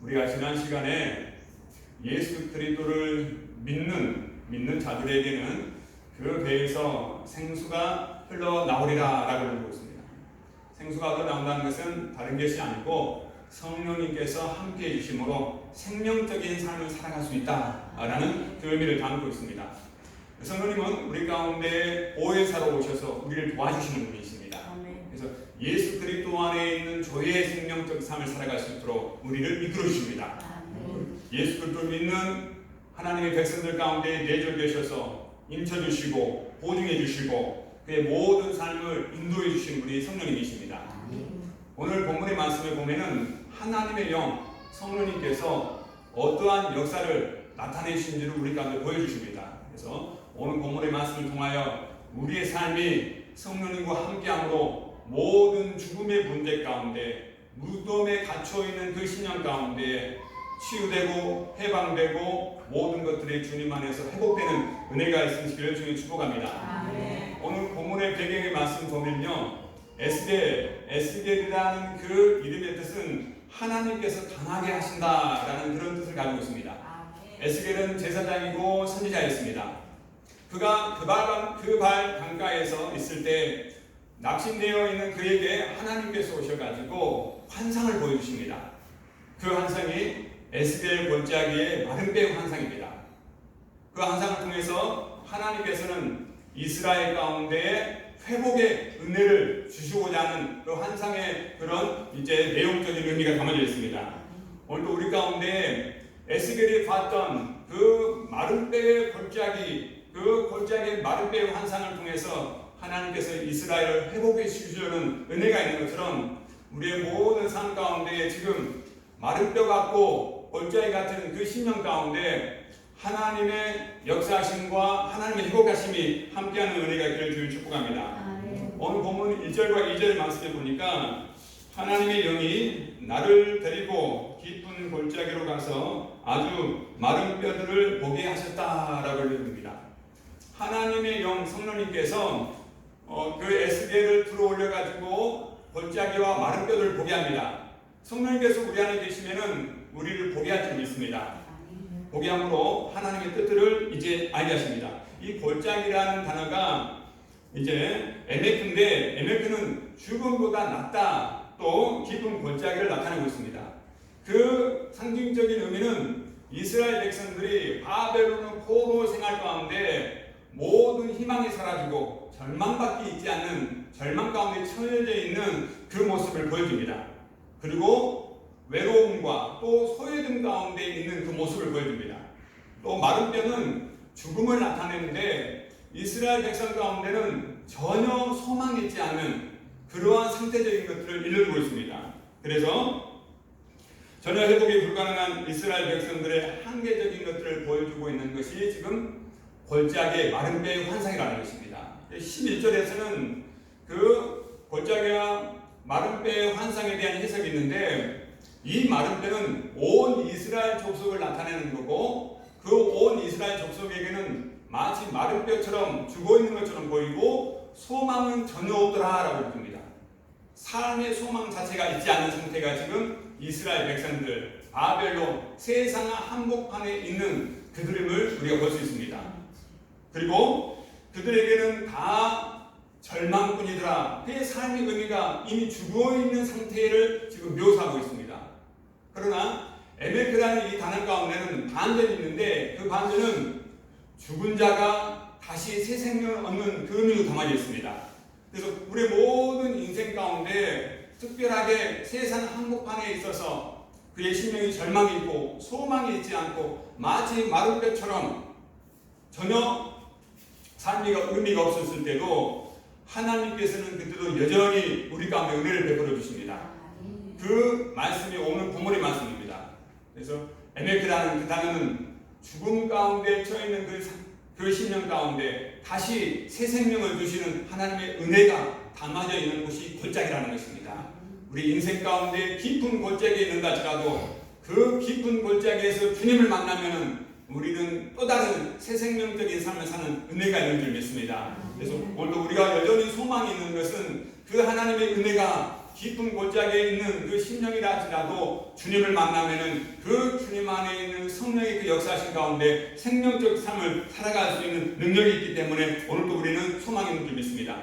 우리가 지난 시간에 예수 그리스도를 믿는 자들에게는 그 배에서 생수가 흘러나오리라 라고 읽고 있습니다. 생수가 흘러나온다는 것은 다른 것이 아니고 성령님께서 함께 해주심으로 생명적인 삶을 살아갈 수 있다라는 그 의미를 담고 있습니다. 성령님은 우리 가운데 보혜사로 오셔서 우리를 도와주시는 분이십니다. 그래서 예수 그리스도 안에 있는 조의 생명적 삶을 살아갈 수 있도록 우리를 이끌어 주십니다. 예수 그리스도를 믿는 하나님의 백성들 가운데 내주셔서 인쳐주시고 보증해 주시고 그의 모든 삶을 인도해 주시는 분이 성령님이십니다. 오늘 본문의 말씀을 보면은 하나님의 영 성령님께서 어떠한 역사를 나타내시는지를 우리 가운데 보여주십니다. 그래서 오늘 본문의 말씀을 통하여 우리의 삶이 성령님과 함께함으로 모든 죽음의 문제 가운데 무덤에 갇혀있는 그 신앙 가운데 치유되고 해방되고 모든 것들이 주님 안에서 회복되는 은혜가 있으시기를 주님 축복합니다. 오늘 본문의 배경의 말씀 보면요, 에스겔이라는 그 이름의 뜻은 하나님께서 강하게 하신다라는 그런 뜻을 가지고 있습니다. 에스겔은 제사장이고 선지자였습니다. 그가 그 발 강가에서 있을 때 낙심되어 있는 그에게 하나님께서 오셔가지고 환상을 보여주십니다. 그 환상이 에스겔 골짜기의 마른 배 환상입니다. 그 환상을 통해서 하나님께서는 이스라엘 가운데 회복의 은혜를 주시고자 하는 그 환상의 그런 이제 내용적인 의미가 담아져 있습니다. 오늘도 우리 가운데 에스겔이 봤던 그 마른 배의 골짜기, 그 골짜기의 마른 배의 환상을 통해서 하나님께서 이스라엘을 회복해 주시려는 은혜가 있는 것처럼 우리의 모든 삶 가운데 지금 마른 뼈 같고 골짜기 같은 그 심령 가운데 하나님의 역사하심과 하나님의 회복하심이 함께하는 은혜가 있기를 주님 축복합니다. 오늘 본문 1절과 2절 말씀에 보니까 하나님의 영이 나를 데리고 깊은 골짜기로 가서 아주 마른 뼈들을 보게 하셨다라고 읽습니다. 하나님의 영 성령님께서 그 에스겔을 들어올려 가지고 골짜기와 마른 뼈들을 보게 합니다. 성령님께서 우리 안에 계시면은 우리를 보게 할 줄 믿습니다. 보게 함으로 하나님의 뜻들을 이제 알게 하십니다. 이 골짜기라는 단어가 이제 에메크인데 에메크는 죽음보다 낫다 또 깊은 골짜기를 나타내고 있습니다. 그 상징적인 의미는 이스라엘 백성들이 바벨론 포로 생활 가운데 모든 희망이 사라지고 절망밖에 있지 않는 절망 가운데 처해져 있는 그 모습을 보여줍니다. 그리고 외로움과 또 소외됨 가운데 있는 그 모습을 보여줍니다. 또 마른 뼈는 죽음을 나타내는데 이스라엘 백성 가운데는 전혀 소망이 있지 않는 그러한 상태적인 것들을 일러주고 있습니다. 그래서 전혀 회복이 불가능한 이스라엘 백성들의 한계적인 것들을 보여주고 있는 것이 지금 골짜기의 마른 뼈의 환상이라는 것입니다. 11절에서는 그 골짜기와 마른 뼈의 환상에 대한 해석이 있는데 이 마른 뼈는 온 이스라엘 족속을 나타내는 거고 그 온 이스라엘 족속에게는 마치 마른 뼈처럼 죽어있는 것처럼 보이고 소망은 전혀 없더라라고 읽습니다. 삶의 소망 자체가 있지 않은 상태가 지금 이스라엘 백성들, 바벨론, 세상 한복판에 있는 그들임을 우리가 볼 수 있습니다. 그리고 그들에게는 다 절망뿐이더라. 그의 삶의 의미가 이미 죽어있는 상태를 지금 묘사하고 있습니다. 그러나 에메크라는 이 단어 가운데는 반전이 있는데 그 반전은 죽은 자가 다시 새 생명을 얻는 그 의미로 담아져 있습니다. 그래서 우리의 모든 인생 가운데 특별하게 세상 한복판에 있어서 그의 심령이 절망이 있고 소망이 있지 않고 마치 마른 뼈처럼 전혀 삶의 의미가 없었을 때도 하나님께서는 그때도 여전히 우리 가운데 은혜를 베풀어 주십니다. 그 말씀이 오늘 본문의 말씀입니다. 그래서 에메크라는 그 단어는 죽음 가운데 처해있는 그 심령 가운데 다시 새 생명을 주시는 하나님의 은혜가 담아져 있는 곳이 골짜기라는 것입니다. 우리 인생 가운데 깊은 골짜기에 있는다 할지라도 그 깊은 골짜기에서 주님을 만나면은 우리는 또 다른 새 생명적인 삶을 사는 은혜가 있는 줄 믿습니다. 그래서 오늘도 우리가 여전히 소망이 있는 것은 그 하나님의 은혜가 깊은 골짜기에 있는 그 심령이라 할지라도 주님을 만나면은 그 주님 안에 있는 성령의 그 역사하신 가운데 생명적 삶을 살아갈 수 있는 능력이 있기 때문에 오늘도 우리는 소망이 있는 줄 믿습니다.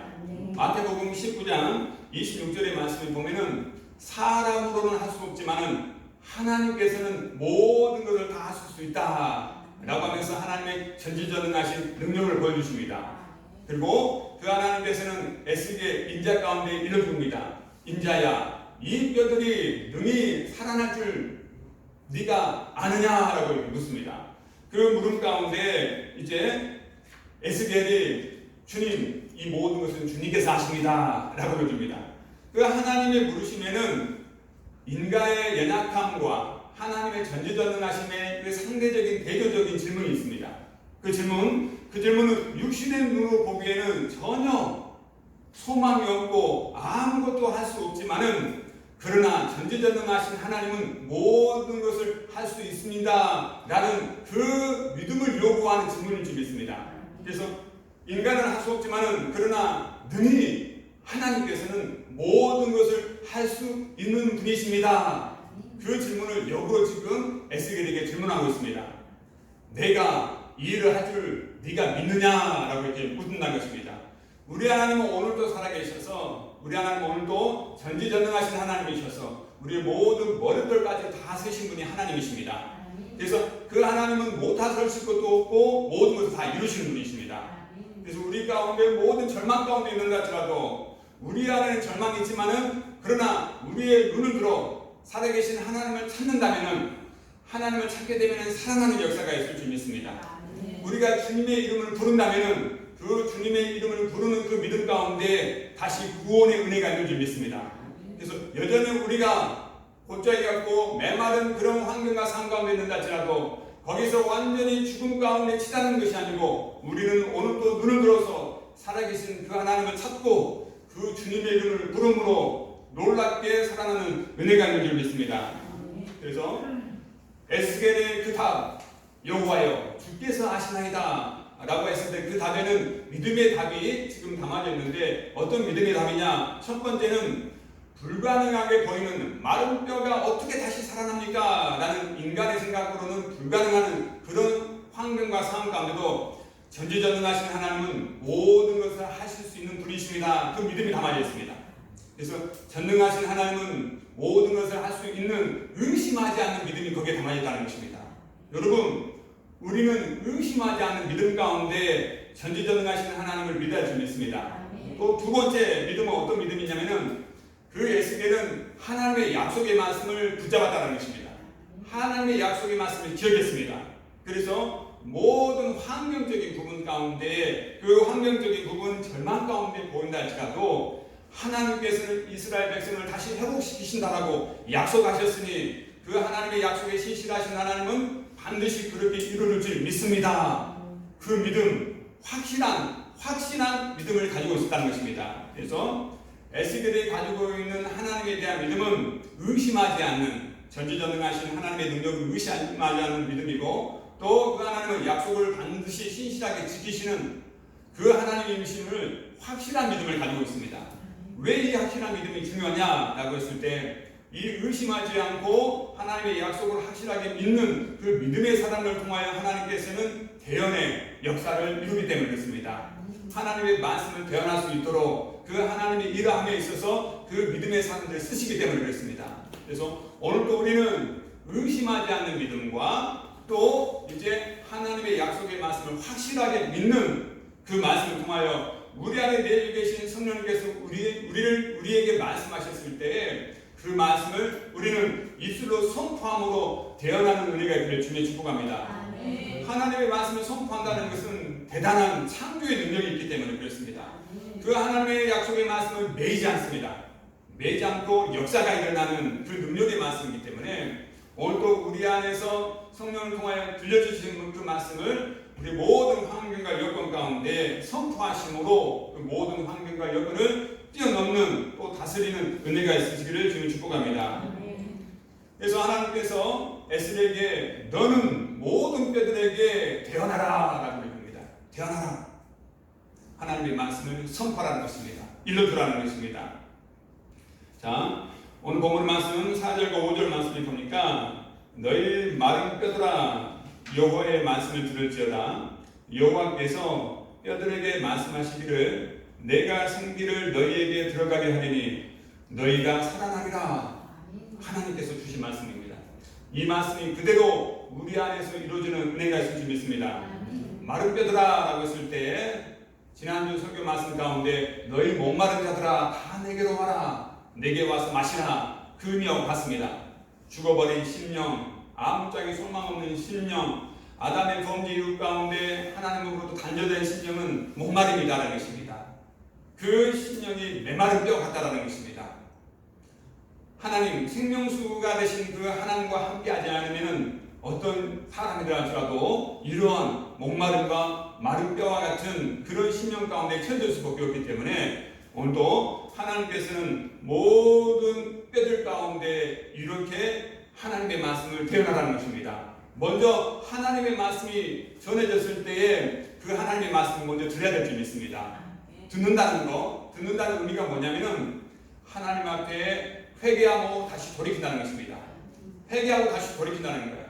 마태복음 19장 26절의 말씀을 보면은 사람으로는 할 수 없지만은 하나님께서는 모든 것을 다 하실 수 있다 라고 하면서 하나님의 전지전능하신 능력을 보여주십니다. 그리고 그 하나님께서는 에스겔 인자 가운데 일러줍니다. 인자야, 이 뼈들이 능히 살아날 줄 네가 아느냐라고 묻습니다. 그 물음 가운데 이제 에스겔이 주님, 이 모든 것은 주님께서 하십니다 라고 해줍니다. 그 하나님의 부르심에는 인간의 연약함과 하나님의 전지전능하심의 그 상대적인 대조적인 질문이 있습니다. 그 질문은 육신의 눈으로 보기에는 전혀 소망이 없고 아무것도 할 수 없지만은 그러나 전지전능하신 하나님은 모든 것을 할 수 있습니다 라는 그 믿음을 요구하는 질문일 줄 믿습니다. 그래서 인간은 할 수 없지만은 그러나 능히 하나님께서는 모든 것을 할 수 있는 분이십니다. 그 질문을 역으로 지금 에스겔에게 질문하고 있습니다. 내가 이 일을 할 줄 네가 믿느냐라고 이렇게 묻는다는 것입니다. 우리 하나님은 오늘도 살아계셔서 우리 하나님은 오늘도 전지전능하신 하나님이셔서 우리의 모든 머릿돌까지 다 세신 분이 하나님이십니다. 그래서 그 하나님은 못하실 것도 없고 모든 것을 다 이루시는 분이십니다. 그래서 우리 가운데 모든 절망 가운데 있는다 할지라도 우리 안에는 절망이 있지만은 그러나 우리의 눈을 들어 살아계신 하나님을 찾는다면은 하나님을 찾게 되면은 살아나는 역사가 있을 줄 믿습니다. 우리가 주님의 이름을 부른다면은 그 주님의 이름을 부르는 그 믿음 가운데 다시 구원의 은혜가 있는 줄 믿습니다. 그래서 여전히 우리가 골짜기 같고 메마른 그런 환경과 삶 가운데 있는다 할지라도 거기서 완전히 죽음 가운데 치닫는 것이 아니고 우리는 오늘도 눈을 들어서 살아계신 그 하나님을 찾고 그 주님의 이름을 부름으로 놀랍게 살아나는 은혜가 있는 줄 믿습니다. 그래서 에스겔의 그 답, 여호와여 주께서 아시나이다 라고 했을 때 그 답에는 믿음의 답이 지금 담아져 있는데 어떤 믿음의 답이냐? 첫 번째는 불가능하게 보이는 마른 뼈가 어떻게 다시 살아납니까? 라는 인간의 생각으로는 불가능한 그런 환경과 상황 가운데도 전지전능하신 하나님은 모든 것을 하실 수 있는 분이십니다. 그 믿음이 담아져 있습니다. 그래서 전능하신 하나님은 모든 것을 할 수 있는 의심하지 않는 믿음이 거기에 담아져 있다는 것입니다. 여러분, 우리는 의심하지 않는 믿음 가운데 전지전능하신 하나님을 믿어야 줄 믿습니다. 또 두 번째 믿음은 어떤 믿음이냐면은 그 에스겔은 하나님의 약속의 말씀을 붙잡았다는 것입니다. 하나님의 약속의 말씀을 기억했습니다. 그래서 모든 환경적인 부분 가운데 그 환경적인 부분 절망 가운데 보인다 할지라도 하나님께서는 이스라엘 백성을 다시 회복시키신다라고 약속하셨으니 그 하나님의 약속에 신실하신 하나님은 반드시 그렇게 이루어질 줄 믿습니다. 그 믿음, 확신한 믿음을 가지고 있었다는 것입니다. 그래서 에스겔이 가지고 있는 하나님에 대한 믿음은 의심하지 않는 전지전능하신 하나님의 능력을 의심하지 않는 믿음이고 또 그 하나님은 약속을 반드시 신실하게 지키시는 그 하나님이심을 확실한 믿음을 가지고 있습니다. 왜 이 확실한 믿음이 중요하냐라고 했을 때 이 의심하지 않고 하나님의 약속을 확실하게 믿는 그 믿음의 사람을 통하여 하나님께서는 대언의 역사를 이루기 때문에 그렇습니다. 하나님의 말씀을 대언할 수 있도록 그 하나님의 일함에 있어서 그 믿음의 사람들을 쓰시기 때문에 그렇습니다. 그래서 오늘도 우리는 의심하지 않는 믿음과 또 이제 하나님의 약속의 말씀을 확실하게 믿는 그 말씀을 통하여 우리 안에 내주 계신 성령님께서 우리에게 말씀하셨을 때 그 말씀을 우리는 입술로 선포함으로 대언하는 은혜가 있기를 주님의 축복합니다. 하나님의 말씀을 선포한다는 것은 대단한 창조의 능력이 있기 때문에 그렇습니다. 그 하나님의 약속의 말씀을 매이지 않습니다. 매이지 않고 역사가 일어나는 그 능력의 말씀이기 때문에 오늘도 우리 안에서 성령을 통하여 들려주신 그 말씀을 우리 모든 환경과 여건 가운데 선포하심으로 그 모든 환경과 여건을 뛰어넘는 또 다스리는 은혜가 있으시기를 주님 축복합니다. 그래서 하나님께서 에스겔에게 너는 모든 뼈들에게 대언하라 라고 얘기합니다. 대언하라. 하나님의 말씀을 선포하라는 것입니다. 일러주라는 것입니다. 자, 오늘 본문 말씀은 4절과 5절 말씀을 보니까 너희 마른 뼈들아 여호와의 말씀을 들을지어다. 여호와께서 뼈들에게 말씀하시기를 내가 생기를 너희에게 들어가게 하리니 너희가 살아나리라. 하나님께서 주신 말씀입니다. 이 말씀이 그대로 우리 안에서 이루어지는 은혜가 있을 줄 믿습니다. 마른 뼈들아 라고 했을 때 지난주 설교 말씀 가운데 너희 목마른 자들아 다 내게로 와라. 내게 와서 마시라. 그 의미하고 같습니다. 죽어버린 심령, 아무짝에 소망 없는 심령, 아담의 범죄 이유 가운데 하나님으로부터 단절된 심령은 목마름이다라는 것입니다. 그 심령이 메마른 뼈 같다라는 것입니다. 하나님 생명수가 되신 그 하나님과 함께하지 않으면 어떤 사람이라 할지라도 이러한 목마름과 마른 뼈와 같은 그런 심령 가운데 처해질 수밖에 없기 때문에 오늘도 하나님께서는 모든 뼈들 가운데 이렇게 하나님의 말씀을 대언하라는 것입니다. 먼저 하나님의 말씀이 전해졌을 때에 그 하나님의 말씀을 먼저 들어야 될 줄 믿습니다. 듣는다는 의미가 뭐냐면은 하나님 앞에 회개하고 다시 돌이킨다는 것입니다. 회개하고 다시 돌이킨다는 거예요.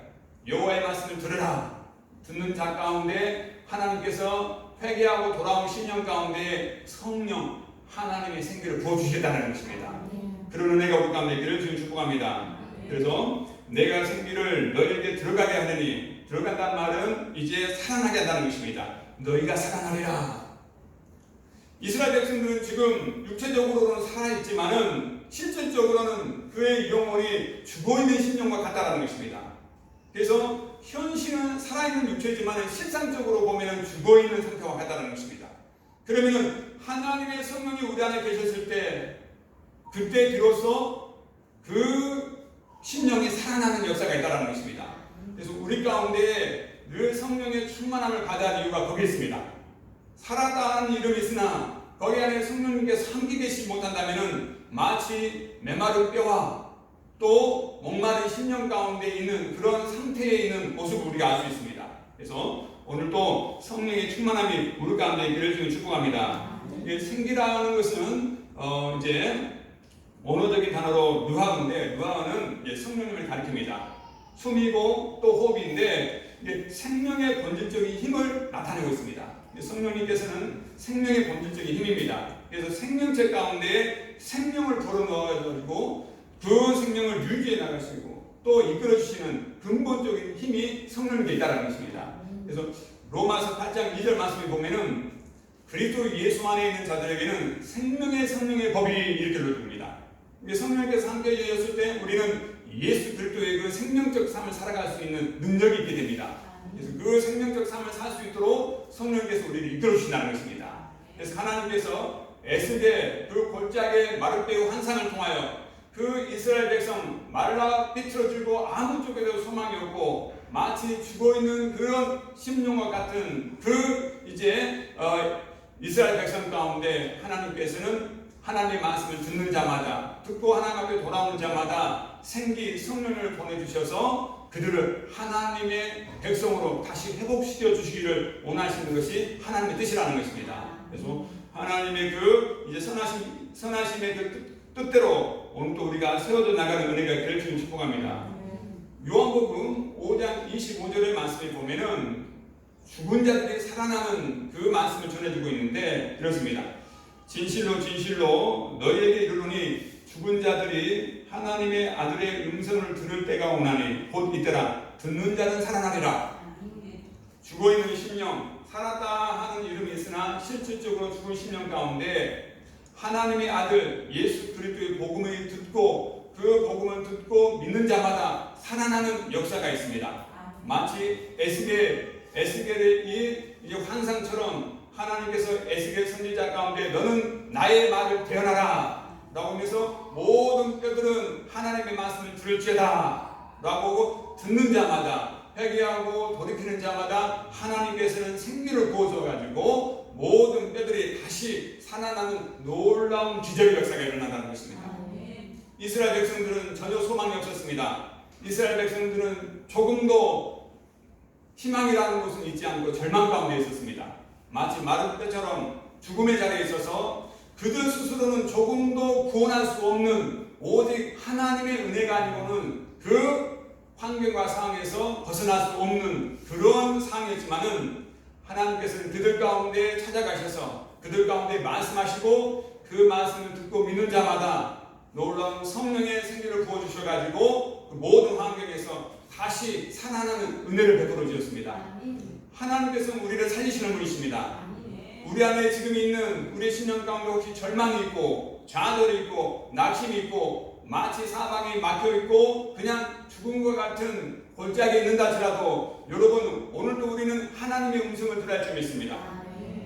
여호와의 말씀을 들으라. 듣는 자 가운데 하나님께서 회개하고 돌아온 심령 가운데 성령 하나님의 생기를 부어주시겠다는 것입니다. 그런 은혜가 우리 가운데 있기를 주님 축복합니다. 그래서 내가 생기를 너희에게 들어가게 하느니 들어간다는 말은 이제 살아나게 한다는 것입니다. 너희가 살아나리라. 이스라엘 백성들은 지금 육체적으로는 살아있지만은 실질적으로는 그의 영혼이 죽어있는 심령과 같다는 것입니다. 그래서 현실은 살아있는 육체지만 실상적으로 보면 죽어있는 상태와 같다는 것입니다. 그러면 하나님의 성령이 우리 안에 계셨을 때 그때 비로소 그 심령이 살아나는 역사가 있다는 것입니다. 그래서 우리 가운데 늘 성령의 충만함을 가져야 할 이유가 거기에 있습니다. 살았다는 이름이 있으나 거기 안에 성령님께서 함께 계시지 못한다면 마치 메마른 뼈와 또 목마른 심령 가운데 있는 그런 상태에 있는 모습을 우리가 알 수 있습니다. 그래서 오늘도 성령의 충만함이 우리 가운데 있기를 주님 축복합니다. 생기라는 것은 이제 언어적인 단어로 누하인데 누하는 성령님을 가리킵니다. 숨이고 또 호흡인데 생명의 본질적인 힘을 나타내고 있습니다. 성령님께서는 생명의 본질적인 힘입니다. 그래서 생명체 가운데 생명을 불어넣어가지고 그 생명을 유지해 나갈 수 있고 또 이끌어주시는 근본적인 힘이 성령님께 있다는 것입니다. 그래서 로마서 8장 2절 말씀에 보면은 그리스도 예수 안에 있는 자들에게는 생명의 성령의 법이 이렇게 이루어집니다. 성령님께서 함께 계셨을 때 우리는 예수 그리스도의 그 생명적 삶을 살아갈 수 있는 능력이 있게 됩니다. 그래서 그 생명적 삶을 살 수 있도록 성령님께서 우리를 이끌어 주신다는 것입니다. 그래서 하나님께서 에스겔 그 골짜기의 마르베우 환상을 통하여 그 이스라엘 백성 말라 비틀어지고 아무 쪽에도 소망이 없고 마치 죽어있는 그런 심령과 같은 그 이스라엘 백성 가운데 하나님께서는 하나님의 말씀을 듣는 자마다 듣고 하나님 앞에 돌아오는 자마다 생기 성령을 보내주셔서 그들을 하나님의 백성으로 다시 회복시켜 주시기를 원하시는 것이 하나님의 뜻이라는 것입니다. 그래서 하나님의 그 선하심의 그 뜻대로 오늘 또 우리가 세워져 나가는 은혜가 있기를 주님 축복합니다. 요한복음 5장 25절의 말씀에 보면은 죽은 자들이 살아나는 그 말씀을 전해주고 있는데 이렇습니다. 진실로 진실로 너희에게 이르노니 죽은 자들이 하나님의 아들의 음성을 들을 때가 오나니 곧 이때라. 듣는 자는 살아나리라. 죽어있는 심령 살았다 하는 이름이 있으나 실질적으로 죽은 심령 가운데 하나님의 아들 예수 그리스도의 복음을 듣고 그 복음을 듣고 믿는 자마다 살아나는 역사가 있습니다. 마치 에스겔의 이 환상처럼 하나님께서 에스겔 선지자 가운데 너는 나의 말을 대언하라 라고 하면서 모든 뼈들은 하나님의 말씀을 들을지어다 라고 듣는 자마다 회개하고 돌이키는 자마다 하나님께서는 생기를 부어줘가지고 모든 뼈들이 다시 살아나는 놀라운 기적의 역사가 일어난다는 것입니다. 이스라엘 백성들은 전혀 소망이 없었습니다. 이스라엘 백성들은 조금도 희망이라는 것은 있지 않고 절망 가운데 있었습니다. 마치 마른 뼈처럼 죽음의 자리에 있어서 그들 스스로는 조금도 구원할 수 없는 오직 하나님의 은혜가 아니고는 그 환경과 상황에서 벗어날 수 없는 그런 상황이었지만은 하나님께서는 그들 가운데 찾아가셔서 그들 가운데 말씀하시고 그 말씀을 듣고 믿는 자마다 놀라운 성령의 생기를 부어주셔가지고 그 모든 환경에서 다시 살아나는 은혜를 베풀어 주셨습니다. 하나님께서는 우리를 살리시는 분이십니다. 우리 안에 지금 있는 우리 신령 가운데 혹시 절망이 있고 좌절이 있고 낙심이 있고 마치 사방이 막혀있고 그냥 죽은 것 같은 골짜기에 있는다 할지라도 여러분 오늘도 우리는 하나님의 음성을 들어야 할 점이 있습니다.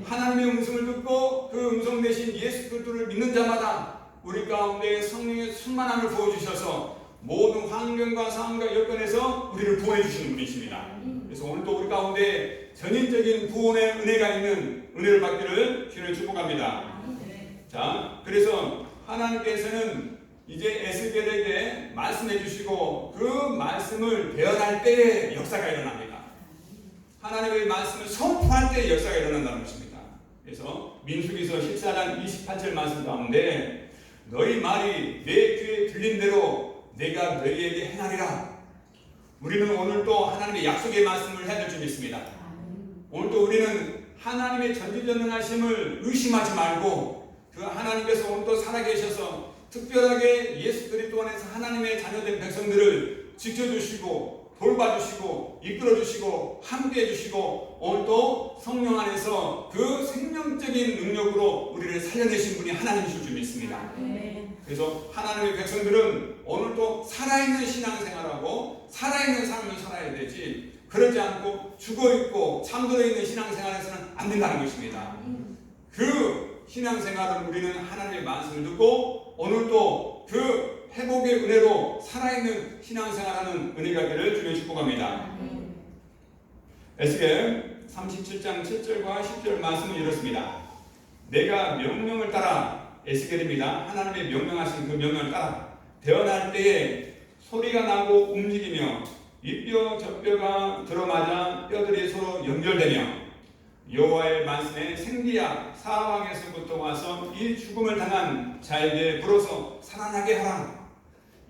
하나님의 음성을 듣고 그 음성 대신 예수 그리스도를 믿는 자마다 우리 가운데 성령의 충만함을 부어주셔서 모든 환경과 상황과 여건에서 우리를 구원해 주시는 분이십니다. 그래서 오늘도 우리 가운데 전인적인 구원의 은혜가 있는 은혜를 받기를 주를 축복합니다. 자, 그래서 하나님께서는 이제 에스겔에게 말씀해 주시고 그 말씀을 대언할 때에 역사가 일어납니다. 하나님의 말씀을 선포할 때에 역사가 일어난다는 것입니다. 그래서 민수기서 14장 28절 말씀 가운데 너희 말이 내 귀에 들린 대로 내가 너희에게 행하리라. 우리는 오늘도 하나님의 약속의 말씀을 해야 될 줄 믿습니다. 오늘도 우리는 하나님의 전지전능하심을 의심하지 말고 그 하나님께서 오늘도 살아계셔서 특별하게 예수 그리스도 안에서 하나님의 자녀된 백성들을 지켜주시고 돌봐주시고 이끌어주시고 함께해주시고 오늘도 성령 안에서 그 생명적인 능력으로 우리를 살려내신 분이 하나님이실 줄 믿습니다. 그래서 하나님의 백성들은 오늘도 살아있는 신앙생활하고 살아있는 삶을 살아야 되지 그러지 않고 죽어있고 잠들어 있는 신앙생활에서는 안 된다는 것입니다. 그 신앙생활을 우리는 하나님의 말씀을 듣고 오늘도 그 회복의 은혜로 살아있는 신앙생활하는 은혜가 되기를 주님 축복합니다. 에스겔 37장 7절과 10절 말씀은 이렇습니다. 내가 명령을 따라 에스겔입니다. 하나님의 명령하신 그 명령을 따라 대언할 때에 소리가 나고 움직이며 이뼈 저뼈가 들어맞아 뼈들이 서로 연결되며 여호와의 말씀에 생기야 사방에서부터 와서 이 죽음을 당한 자에게 불어서 살아나게 하라.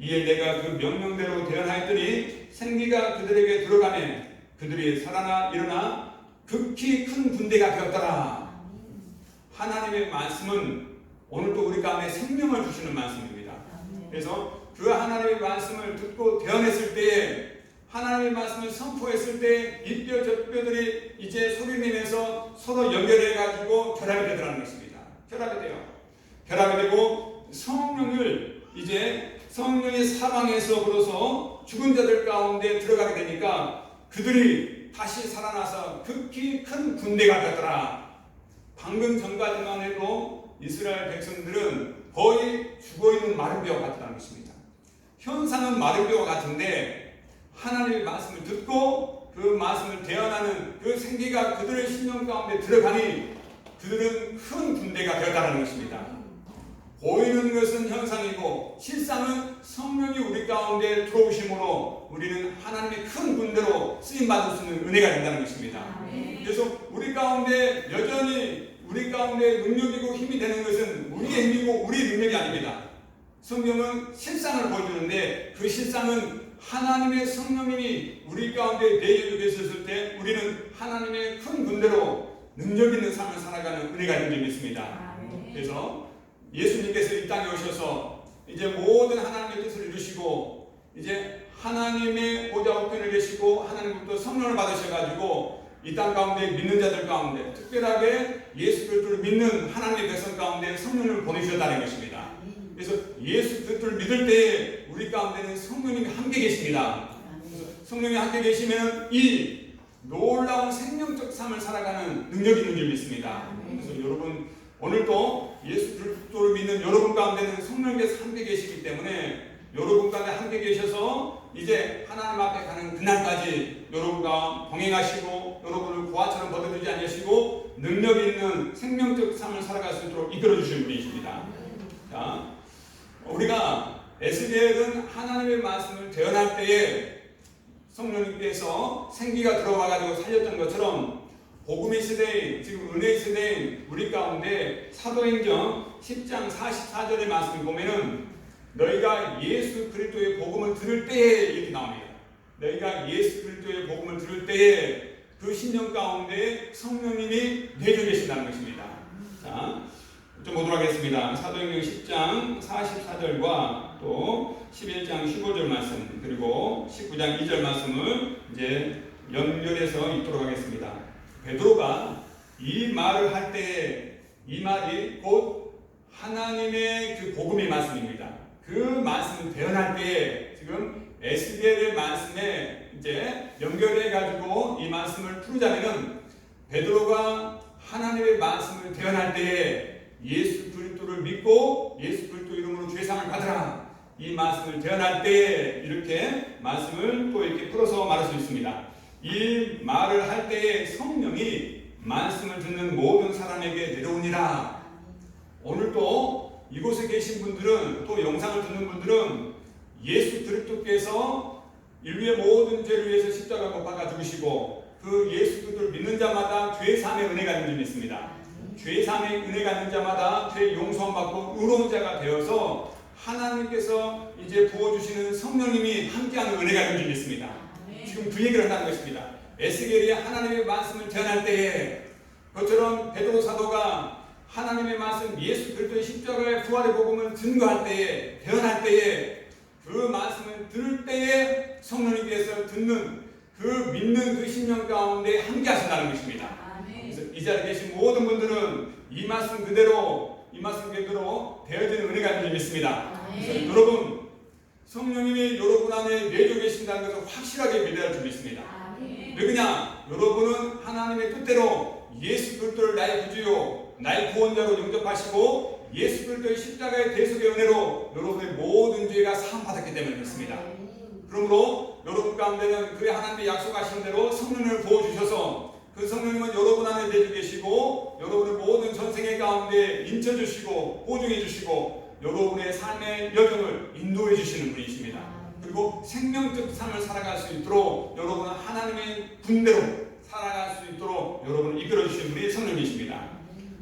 이에 내가 그 명령대로 대언하였더니 생기가 그들에게 들어가매 그들이 살아나 일어나 극히 큰 군대가 되었더라. 하나님의 말씀은 오늘도 우리 가운데 생명을 주시는 말씀입니다. 그래서 그 하나님의 말씀을 듣고 대언했을 때에 하나님의 말씀을 선포했을 때 이 뼈 저 뼈들이 이제 소리내면서 서로 연결해가지고 결합이 되더라는 것입니다. 결합이 돼요. 결합이 되고 성령을 이제 성령의 사방에서부터 죽은 자들 가운데 들어가게 되니까 그들이 다시 살아나서 극히 큰 군대가 되더라. 방금 전까지만 해도 이스라엘 백성들은 거의 죽어있는 마른 뼈와 같다는 것입니다. 현상은 마른 뼈와 같은데 하나님의 말씀을 듣고 그 말씀을 대언하는 그 생기가 그들의 심령 가운데 들어가니 그들은 큰 군대가 되었다는 것입니다. 보이는 것은 현상이고 실상은 성령이 우리 가운데 들어오심으로 우리는 하나님의 큰 군대로 쓰임받을 수 있는 은혜가 된다는 것입니다. 그래서 우리 가운데 여전히 우리 가운데 능력이고 힘이 되는 것은 우리의 힘이고 우리 능력이 아닙니다. 성경은 실상을 보여주는데 그 실상은 하나님의 성령님이 우리 가운데 내주고 계셨을 때 우리는 하나님의 큰 군대로 능력 있는 삶을 살아가는 은혜가 있는 줄 믿습니다. 그래서 예수님께서 이 땅에 오셔서 이제 모든 하나님의 뜻을 이루시고 이제 하나님의 보좌 우편을 계시고 하나님부터 성령을 받으셔가지고 이 땅 가운데 믿는 자들 가운데 특별하게 예수 그리스도를 믿는 하나님의 백성 가운데 성령을 보내주셨다는 것입니다. 그래서 예수 그리스도를 믿을 때에 우리 가운데는 성령님이 함께 계십니다. 그래서 성령이 함께 계시면 이 놀라운 생명적 삶을 살아가는 능력이 있는 줄 믿습니다. 그래서 여러분 오늘도 예수 그리스도를 믿는 여러분 가운데는 성령께서 함께 계시기 때문에 여러분 가운데 함께 계셔서 이제 하나님 앞에 가는 그날까지 여러분과 동행하시고 여러분을 고아처럼 버려두지 않으시고 능력 있는 생명적 삶을 살아갈 수 있도록 이끌어 주신 분이십니다. 자, 우리가 에스겔은 하나님의 말씀을 대언할 때에 성령님께서 생기가 들어와가지고 살렸던 것처럼 복음의 시대인, 지금 은혜의 시대인 우리 가운데 사도행전 10장 44절의 말씀을 보면은 너희가 예수 그리스도의 복음을 들을 때에 이렇게 나옵니다. 너희가 예수 그리스도의 복음을 들을 때에 그 신령 가운데 성령님이 내주 계신다는 것입니다. 자, 좀 보도록 하겠습니다. 사도행전 10장 44절과 또 11장 15절 말씀 그리고 19장 2절 말씀을 이제 연결해서 읽도록 하겠습니다. 베드로가 이 말을 할 때에 이 말이 곧 하나님의 그 복음의 말씀입니다. 그 말씀을 대언할 때에 지금 에스겔의 말씀에 이제 연결해 가지고 이 말씀을 풀자면은 베드로가 하나님의 말씀을 대언할 때에 예수 그리스도를 믿고 예수 그리스도 이름으로 죄상을 받으라 이 말씀을 대언할 때에 이렇게 말씀을 또 이렇게 풀어서 말할 수 있습니다. 이 말을 할 때에 성령이 말씀을 듣는 모든 사람에게 내려오니라. 오늘도 이곳에 계신 분들은 또 영상을 듣는 분들은 예수 그리스도께서 인류의 모든 죄를 위해서 십자가 못 박아 죽으시고 그 예수 그리스도를 믿는 자마다 죄 사함의 은혜가 있는 줄 믿습니다. 죄 사함의 은혜가 있는 자마다 죄 용서함 받고 의로운 자가 되어서 하나님께서 이제 부어주시는 성령님이 함께하는 은혜가 있는 줄 믿습니다. 지금 그 얘기를 한다는 것입니다. 에스겔이 하나님의 말씀을 전할 때에 그처럼 베드로 사도가 하나님의 말씀 예수 그리스도의 십자가의 부활의 복음을 증거할 때에 대언할 때에 그 말씀을 들을 때에 성령님께서 듣는 그 믿는 그 심령 가운데 함께 하신다는 것입니다. 그래서 이 자리에 계신 모든 분들은 이 말씀 그대로 되어지는 은혜가 있는 줄 믿습니다. 그래서 여러분 성령님이 여러분 안에 내주 계신다는 것을 확실하게 믿어야 할 줄 믿습니다. 왜 그냥 여러분은 하나님의 뜻대로 예수 그리스도를 나의 구주요 나의 구원자로 영접하시고 예수 그리스도의 십자가의 대속의 은혜로 여러분의 모든 죄가 사함받았기 때문에 그렇습니다. 그러므로 여러분 가운데는 그 하나님의 약속하신 대로 성령을 부어주셔서 그 성령님은 여러분 안에 내주 계시고 여러분의 모든 전생의 가운데 인쳐주시고 보증해주시고 여러분의 삶의 여정을 인도해 주시는 분이십니다. 그리고 생명적 삶을 살아갈 수 있도록 여러분은 하나님의 군대로 살아갈 수 있도록 여러분을 이끌어 주시는 분이 성령이십니다.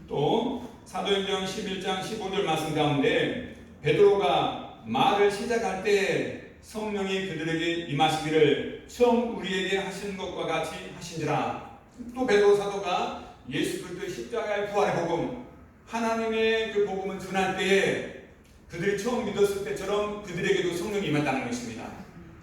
또 사도행전 11장 15절 말씀 가운데 베드로가 말을 시작할 때 성령이 그들에게 임하시기를 처음 우리에게 하신 것과 같이 하신지라. 또 베드로 사도가 예수 그리스도의 십자가의 부활의 복음 하나님의 그 복음을 전할 때에 그들이 처음 믿었을 때처럼 그들에게도 성령이 임했다는 것입니다.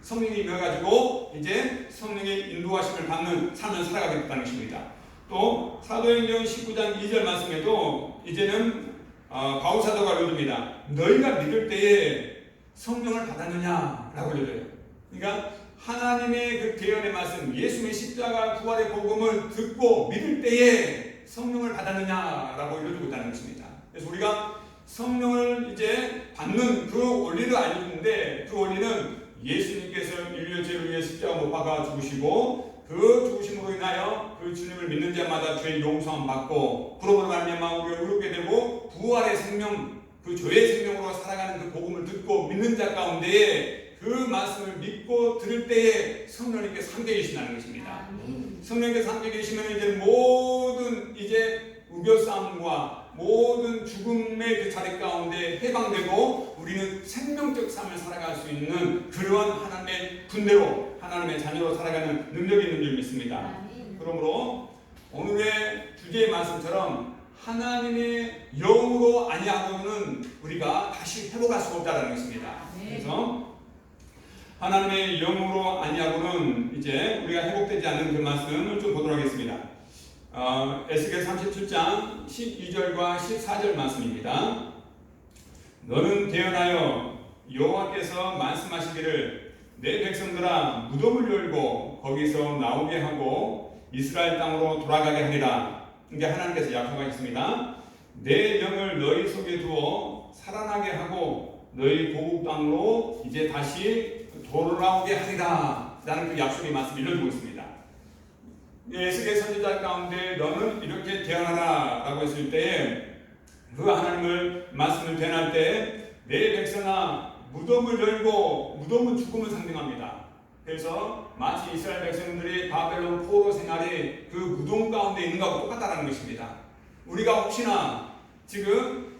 성령이 임해가지고 이제 성령의 인도하심을 받는 삶을 살아가게 됐다는 것입니다. 또 사도행전 19장 2절 말씀에도 이제는 바울사도가 알려줍니다. 너희가 믿을 때에 성령을 받았느냐라고 알려줘요. 그러니까 하나님의 그 대언의 말씀 예수의 십자가 부활의 복음을 듣고 믿을 때에 성령을 받았느냐라고 알려주고 있다는 것입니다. 그래서 우리가 성령을 이제 받는 그 원리를 알려주는데 그 원리는 예수님께서 인류의 죄를 위해 십자가 못 박아 죽으시고 그 죽으심으로 인하여 그 주님을 믿는 자마다 죄 용서함 받고 그러므로 말미암아 우리가 의롭게 되고 부활의 생명 그 죄의 생명으로 살아가는 그 복음을 듣고 믿는 자 가운데에 그 말씀을 믿고 들을 때에 성령님께서 함께 계신다는 것입니다. 성령님께서 함께 계시면 이제 모든 이제 우겨싸움과 모든 죽음의 그 자리 가운데 해방되고 우리는 생명적 삶을 살아갈 수 있는 그러한 하나님의 군대로 하나님의 자녀로 살아가는 능력이 있는 줄 믿습니다. 그러므로 오늘의 주제의 말씀처럼 하나님의 영으로 아니하고는 우리가 다시 회복할 수가 없다는 것입니다. 그래서 하나님의 영으로 아니하고는 이제 우리가 회복되지 않는 그 말씀을 좀 보도록 하겠습니다. 에스겔 37장 12절과 14절 말씀입니다. 너는 대언하여 여호와께서 말씀하시기를 내 백성들아 무덤을 열고 거기서 나오게 하고 이스라엘 땅으로 돌아가게 하리라. 이게 하나님께서 약속하셨습니다. 내 영을 너희 속에 두어 살아나게 하고 너희 고국 땅으로 이제 다시 돌아오게 하리라. 라는 그 약속의 말씀을 읽어주고 있습니다. 에스겔 선지자 가운데 너는 이렇게 대언하라 라고 했을 때 그 하나님을 말씀을 대할 때 내 백성아 무덤을 열고 무덤은 죽음을 상징합니다. 그래서 마치 이스라엘 백성들이 바벨론 포로 생활이 그 무덤 가운데 있는 것하고 똑같다는 것입니다. 우리가 혹시나 지금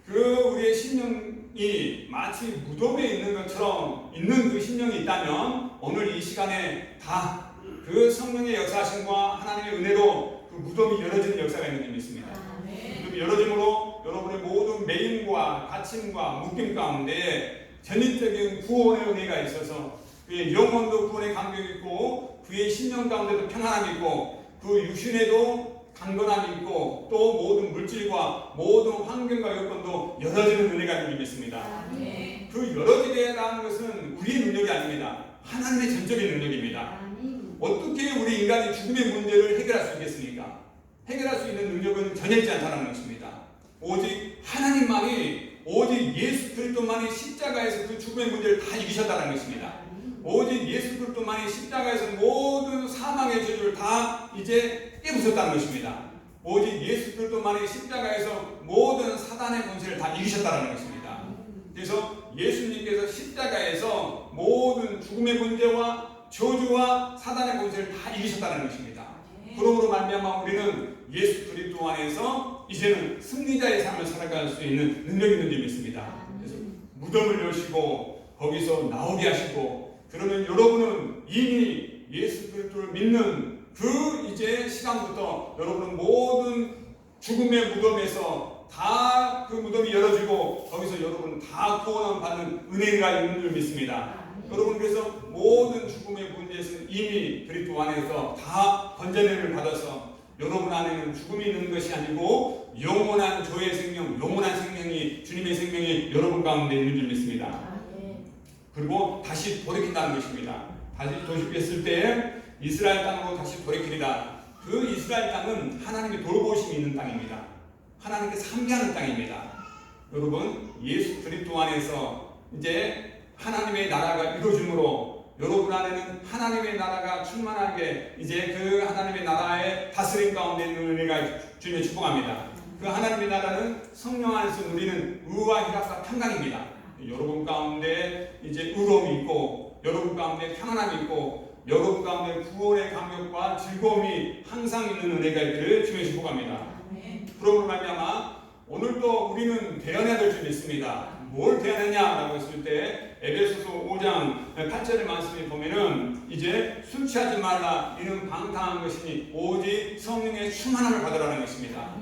우리의 심령이 마치 무덤에 있는 것처럼 있는 그 심령이 있다면 오늘 이 시간에 다 그 성령의 역사하심과 하나님의 은혜로 그 무덤이 열어지는 역사가 있는 줄 믿습니다. 무덤이 열어짐으로 여러분의 모든 매임과 갇힘과 묶임 가운데 전인적인 구원의 은혜가 있어서 그의 영혼도 구원의 감격이 있고 그의 심령 가운데도 평안함이 있고 그 육신에도 강건함이 있고 또 모든 물질과 모든 환경과 여건도 열어지는 은혜가 있는 줄 믿습니다. 그 열어지게라는 것은 우리의 능력이 아닙니다. 하나님의 전적인 능력입니다. 어떻게 우리 인간이 죽음의 문제를 해결할 수 있겠습니까? 해결할 수 있는 능력은 전혀 있지 않다는 것입니다. 오직 하나님만이 오직 예수 그리스도만이 십자가에서 그 죽음의 문제를 다 이기셨다는 것입니다. 오직 예수 그리스도만이 십자가에서 모든 사망의 저주를 다 이제 깨부셨다는 것입니다. 오직 예수 그리스도만이 십자가에서 모든 사단의 권세를 다 이기셨다는 것입니다. 그래서 예수님께서 십자가에서 모든 죽음의 문제와 저주와 사단의 권세를 다 이기셨다는 것입니다. 그러므로 말미암아 우리는 예수 그리스도 안에서 이제는 승리자의 삶을 살아갈 수 있는 능력이 있는 줄 믿습니다. 그래서 무덤을 여시고 거기서 나오게 하시고 그러면 여러분은 이미 예수 그리스도를 믿는 그 이제 시간부터 여러분은 모든 죽음의 무덤에서 다 그 무덤이 열어지고 거기서 여러분 다 구원 받는 은혜가 있는 줄 믿습니다. 여러분 그래서 모든 죽음의 문제에서 이미 그리스도 안에서 다 건져내를 받아서 여러분 안에는 죽음이 있는 것이 아니고 영원한 조의 생명, 영원한 생명이 주님의 생명이 여러분 가운데 있는 줄 믿습니다. 그리고 다시 돌이킨다는 것입니다. 다시 돌이켰을 때 이스라엘 땅으로 다시 돌이키리라. 그 이스라엘 땅은 하나님의 돌보심이 있는 땅입니다. 하나님께 상기하는 땅입니다. 여러분 예수 그리스도 안에서 이제 하나님의 나라가 이루어짐으로 여러분 안에는 하나님의 나라가 충만하게 이제 그 하나님의 나라의 다스림 가운데 있는 은혜가 주님의 축복합니다. 그 하나님의 나라는 성령 안에서 누리는 의와 희락과 평강입니다. 여러분 가운데 이제 의로움이 있고 여러분 가운데 평안함이 있고 여러분 가운데 구원의 감격과 즐거움이 항상 있는 은혜가 있기를 주님의 축복합니다. 그러므로 말미암아 오늘도 우리는 대언해야 될 줄 믿습니다. 뭘 대언하냐라고 했을 때 에베소서 5장 8절의 말씀을 보면은 이제 술 취하지 말라 이는 방탕한 것이니 오직 성령의 충만함을 받으라는 것입니다.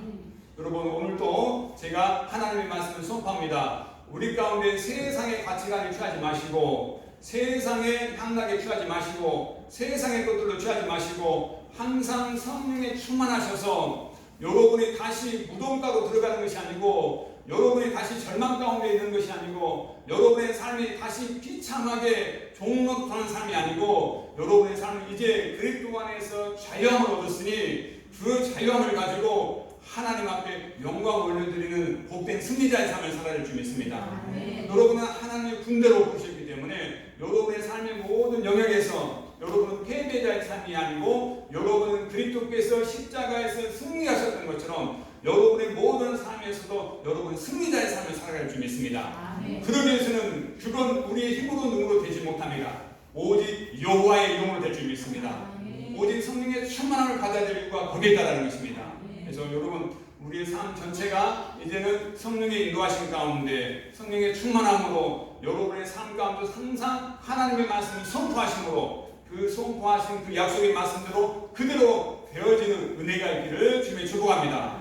여러분 오늘도 제가 하나님의 말씀을 선포합니다. 우리 가운데 세상의 가치관에 취하지 마시고 세상의 향락에 취하지 마시고 세상의 것들로 취하지 마시고 항상 성령에 충만하셔서 여러분이 다시 무덤가로 들어가는 것이 아니고 여러분이 다시 절망 가운데 있는 것이 아니고 여러분의 삶이 다시 비참하게 종록하는 삶이 아니고 여러분의 삶은 이제 그리스도 안에서 자유함을 얻었으니 그 자유함을 가지고 하나님 앞에 영광 올려드리는 복된 승리자의 삶을 살아낼 줄 믿습니다. 여러분은 하나님의 군대로 부르셨기 때문에 여러분의 삶의 모든 영역에서 여러분은 패배자의 삶이 아니고 여러분은 그리스도께서 십자가에서 승리하셨던 것처럼 여러분의 모든 삶에서도 여러분은 승리자의 삶을 살아갈 줄 믿습니다. 그러기 위해서는 그건 우리의 힘으로 능으로 되지 못합니다. 오직 여호와의 영으로 될 줄 믿습니다. 오직 성령의 충만함을 받아들이고 거기에 따르는 것입니다. 그래서 여러분 우리의 삶 전체가 이제는 성령의 인도하신 가운데 성령의 충만함으로 여러분의 삶 가운데 항상 하나님의 말씀을 선포하심으로 그 선포하신 그 약속의 말씀대로 그대로 되어지는 은혜가 있기를 주님의 축복합니다.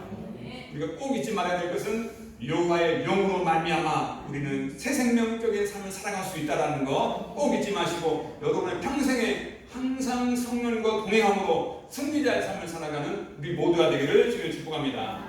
우리가 꼭 잊지 말아야 될 것은 여호와의 영으로 말미암아 우리는 새 생명적인 삶을 살아갈 수 있다는 거 꼭 잊지 마시고 여러분의 평생에 항상 성령과 동행함으로 승리자의 삶을 살아가는 우리 모두가 되기를 주님의 축복합니다.